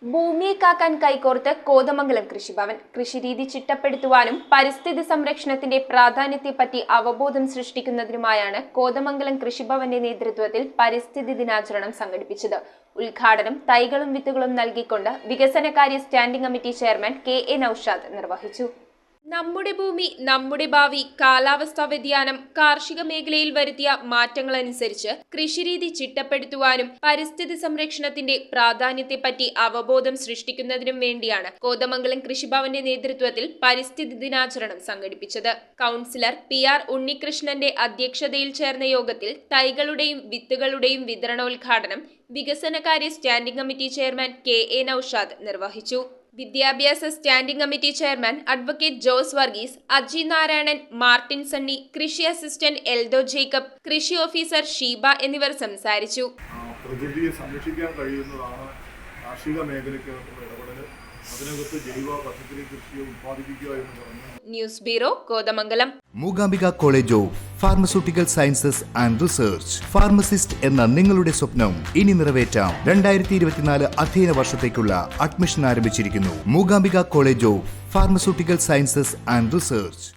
ഭൂമിയെ കാക്കാൻ കൈകോർത്ത് കോതമംഗലം കൃഷിഭവൻ കൃഷിരീതി ചിട്ടപ്പെടുത്തുവാനും പരിസ്ഥിതി സംരക്ഷണത്തിന്റെ പ്രാധാന്യത്തെപ്പറ്റി അവബോധം സൃഷ്ടിക്കുന്നതിനുമായാണ് കോതമംഗലം കൃഷിഭവന്റെ നേതൃത്വത്തിൽ പരിസ്ഥിതി ദിനാചരണം സംഘടിപ്പിച്ചത്. ഉദ്ഘാടനം തൈകളും വിത്തുകളും നൽകിക്കൊണ്ട് വികസനകാര്യ standing committee chairman K A. Naushad നിർവഹിച്ചു. നമ്മുടെ ഭൂമി നമ്മുടെ ഭാവി, കാലാവസ്ഥാ വ്യതിയാനം, കാർഷിക മേഖലയിൽ വരുത്തിയ മാറ്റങ്ങളനുസരിച്ച് കൃഷിരീതി ചിട്ടപ്പെടുത്തുവാനും പരിസ്ഥിതി സംരക്ഷണത്തിന്റെ പ്രാധാന്യത്തെപ്പറ്റി അവബോധം സൃഷ്ടിക്കുന്നതിനും വേണ്ടിയാണ് കോതമംഗലം കൃഷിഭവന്റെ നേതൃത്വത്തിൽ പരിസ്ഥിതി ദിനാചരണം സംഘടിപ്പിച്ചത്. Councillor PR. ഉണ്ണികൃഷ്ണന്റെ അധ്യക്ഷതയിൽ ചേർന്ന യോഗത്തിൽ തൈകളുടെയും വിത്തുകളുടെയും വിതരണോദ്ഘാടനം വികസനകാര്യ standing committee chairman K A. Naushad നിർവഹിച്ചു. വിദ്യാഭ്യാസ standing committee chairman advocate Jose Varghese, Aji Narayanan, Martin Sunny, കൃഷി അസിസ്റ്റന്റ് എൽദോ ജേക്കബ്, കൃഷി ഓഫീസർ ഷീബ എന്നിവർ സംസാരിച്ചു. പ്രകൃതിയെ സംരക്ഷിക്കാൻ കഴിയുന്നതാണ് കാർഷിക മേഖലയ്ക്ക് ഇടപെടൽ. അതിനകത്ത് ജൈവ പച്ചക്കറി കൃഷിയെ ഉത്പാദിപ്പിക്കുക എന്ന് പറഞ്ഞു. News bureau, Kothamangalam. Mookambika college of pharmaceutical sciences and research. Pharmacist എന്ന നിങ്ങളുടെ സ്വപ്നം ഇനി നിറവേറ്റാം. 2024 അധ്യയന വർഷത്തേക്കുള്ള അഡ്മിഷൻ ആരംഭിച്ചിരിക്കുന്നു. Mookambika college of pharmaceutical sciences and research.